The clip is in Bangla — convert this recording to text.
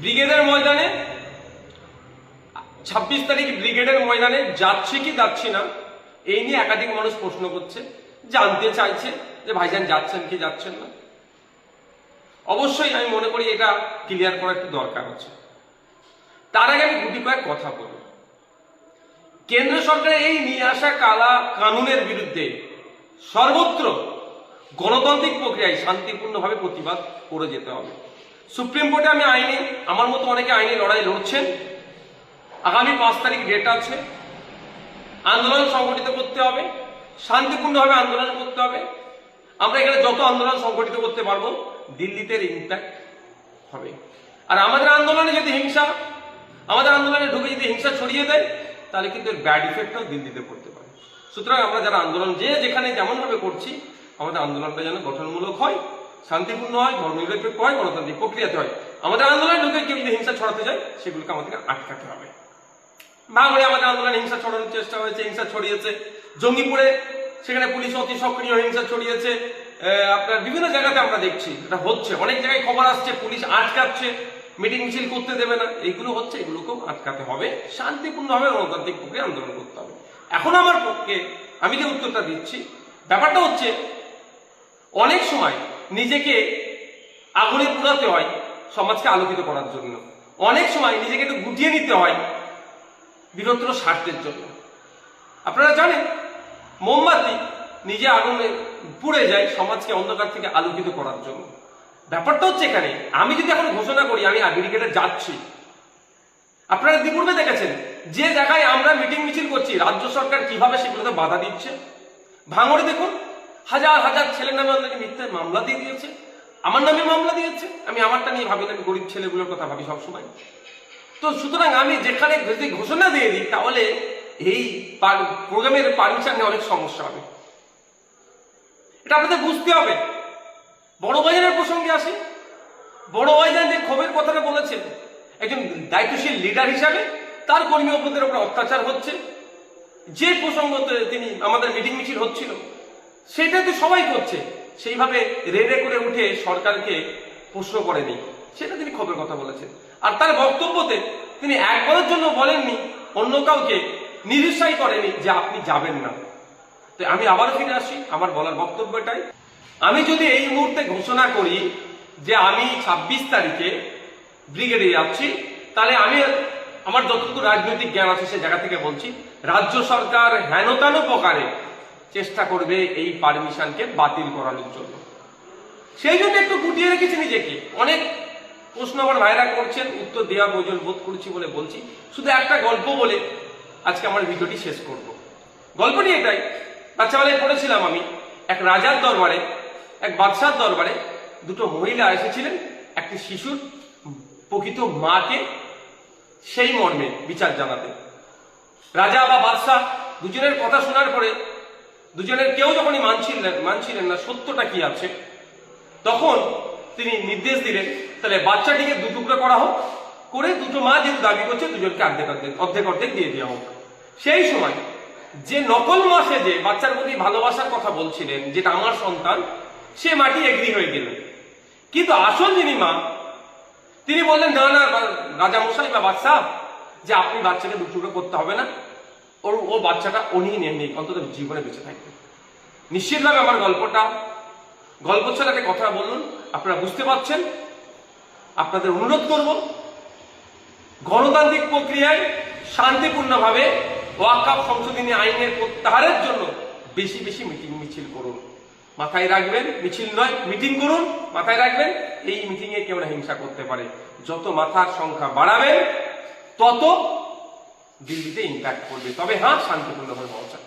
ব্রিগেডের ময়দানে 26 তারিখ ব্রিগেডের ময়দানে যাচ্ছে কি যাচ্ছি না এই নিয়ে একাধিক মানুষ প্রশ্ন করছে, জানতে চাইছে যে ভাইজান যাচ্ছেন কি যাচ্ছেন না। অবশ্যই আমি মনে করি এটা ক্লিয়ার করা একটু দরকার আছে। তার আগে আমি গুটি কয়েক কথা বলব। কেন্দ্র সরকারের এই নিয়ে আসা কালা কানুনের বিরুদ্ধে সর্বত্র গণতান্ত্রিক প্রক্রিয়ায় শান্তিপূর্ণভাবে প্রতিবাদ করে যেতে হবে। সুপ্রিম কোর্টে আমি আইনি, আমার মতো অনেকে আইনি লড়াই লড়ছেন। আগামী 5 তারিখ ডেট আছে। আন্দোলন সংগঠিত করতে হবে, শান্তিপূর্ণভাবে আন্দোলন করতে হবে। আমরা এখানে যত আন্দোলন সংগঠিত করতে পারবো দিল্লিতে ইম্প্যাক্ট হবে। আর আমাদের আন্দোলনে যদি আমাদের আন্দোলনে ঢুকে যদি হিংসা ছড়িয়ে দেয় তাহলে কিন্তু এর ব্যাড ইফেক্টটাও দিল্লিতে পড়তে পারে। সুতরাং আমরা যারা আন্দোলন যেখানে যেমন ভাবে করছি আমাদের আন্দোলনটা যেন গঠনমূলক হয়, শান্তিপূর্ণ হয়, ধর্মনিরপেক্ষ হয়, গণতান্ত্রিক প্রক্রিয়াতে হয়। আমাদের আন্দোলনে ঢুকে কেউ যদি হিংসা ছড়াতে যায় সেগুলোকে আমাদেরকে আটকাতে হবে। ভাঙড়ে আমাদের আন্দোলনে হিংসা ছড়ানোর চেষ্টা হয়েছে, হিংসা ছড়িয়েছে। জঙ্গিপুরে সেখানে পুলিশ অতি সক্রিয় হিংসা ছড়িয়েছে। আপনার বিভিন্ন জায়গাতে আমরা দেখছি এটা হচ্ছে, অনেক জায়গায় খবর আসছে পুলিশ আটকাচ্ছে, মিটিং মিছিল করতে দেবে না। এইগুলো হচ্ছে, এগুলোকেও আটকাতে হবে, শান্তিপূর্ণভাবে গণতান্ত্রিক প্রক্রিয়া আন্দোলন করতে হবে। এখন আমার পক্ষে আমি যে উত্তরটা দিচ্ছি, ব্যাপারটা হচ্ছে অনেক সময় নিজেকে আগুনে পুরাতে হয় সমাজকে আলোকিত করার জন্য, অনেক সময় নিজেকে একটু গুটিয়ে নিতে হয় বৃহত্তর স্বার্থের জন্য। আপনারা জানেন মোমবাতি নিজে আগুনে পুড়ে যায় সমাজকে অন্ধকার থেকে আলোকিত করার জন্য। ব্যাপারটা হচ্ছে এখানে আমি যদি এখন ঘোষণা করি আমি ব্রিগেডে যাচ্ছি, আপনারা ইতিপূর্বে দেখেছেন যে জায়গায় আমরা মিটিং মিছিল করছি রাজ্য সরকার কিভাবে সেগুলোতে বাধা দিচ্ছে। ভাঙড়ে দেখুন হাজার হাজার ছেলের নামে আমাদেরকে মিথ্যে মামলা দিয়ে দিয়েছে, আমার নামে মামলা দিয়েছে। আমি আমারটা নিয়ে ভাবি না, আমি গরিব ছেলেগুলোর কথা ভাবি সবসময়। তো সুতরাং আমি যেখানে যদি ঘোষণা দিয়ে দিই তাহলে এই প্রোগ্রামের পারমিশন নিয়ে অনেক সমস্যা হবে। এটা আপনাদের বুঝতে হবে। বড় বাজারের প্রসঙ্গে আসি। বড় বাজার যে ক্ষোভের কথাটা বলেছেন, একজন দায়িত্বশীল লিডার হিসাবে তার কর্মী অপরাধের উপর অত্যাচার হচ্ছে, যে প্রসঙ্গতে তিনি আমাদের মিটিং মিছিল হচ্ছিল সেটা তো সবাই করছে, সেইভাবে রেডে করে উঠে সরকারকে প্রশ্ন করেনি, সেটা তিনি ক্ষোভের কথা বলেছেন। আর তার বক্তব্যতে তিনি একবারের জন্য বলেননি, অন্য কাউকে নিরুৎসাহী করেনি যে আপনি যাবেন না। তো আমি আবার ফিরে আসি আমার বলার বক্তব্যটাই। আমি যদি এই মুহূর্তে ঘোষণা করি যে আমি 26 তারিখে ব্রিগেডে যাচ্ছি, তাহলে আমি আমার যতটুকু রাজনৈতিক জ্ঞান আছে সে জায়গা থেকে বলছি রাজ্য সরকার হেন প্রকারে চেষ্টা করবে এই পারমিশনকে বাতিল করানোর জন্য। সেই জন্য একটু গুটিয়ে রেখেছি নিজেকে। অনেক প্রশ্ন আমার ভাইরা করছেন, উত্তর দেওয়া প্রয়োজন বোধ করছি বলে বলছি। শুধু একটা গল্প বলে আজকে আমার ভিডিওটি শেষ করব। গল্পটি এটাই, বাচ্চাবেলায় পড়েছিলাম আমি, এক রাজার দরবারে, এক বাদশার দরবারে দুটো মহিলা এসেছিলেন একটি শিশুর প্রকৃত মাকে সেই মর্মে বিচার জানাতে। রাজা বা বাদশাহ দুজনের কথা শোনার পরে দুজনের কেউ যখনই মানছিলেন না সত্যটা কি আছে, তখন তিনি নির্দেশ দিলেন তাহলে বাচ্চাটিকে দুটুকরো করা হোক, করে দুটো মা যেহেতু দাবি করছে দুজনকে অর্ধেক দিয়ে দেওয়া হোক। সেই সময় যে নকল মা যে বাচ্চার প্রতি ভালোবাসার কথা বলছিলেন, যেটা আমার সন্তান, সে মাটি এগ্রি হয়ে গেলেন। কিন্তু আসল যিনি মা তিনি বললেন না না রাজামশাই বা বাদশাহ, যে আপনি বাচ্চাকে দুটুকরো করতে হবে না, ও বাচ্চাটা উনি নেই, অন্তত জীবনে বেঁচে থাকবে। নিশ্চিতভাবে আমার গল্প ছাড়া একটা কথা বলুন, আপনারা বুঝতে পারছেন। আপনাদের অনুরোধ করব গণতান্ত্রিক প্রক্রিয়ায় শান্তিপূর্ণভাবে ওয়াকফ সংশোধনী আইনের প্রত্যাহারের জন্য বেশি বেশি মিটিং মিছিল করুন। মাথায় রাখবেন, মিছিল নয় মিটিং করুন। মাথায় রাখবেন এই মিটিং এ কেউ না হিংসা করতে পারে। যত মাথার সংখ্যা বাড়াবেন তত দিল্লিতে ইম্প্যাক্ট করবে। তবে হ্যাঁ, শান্তিপূর্ণভাবে হওয়া চাই।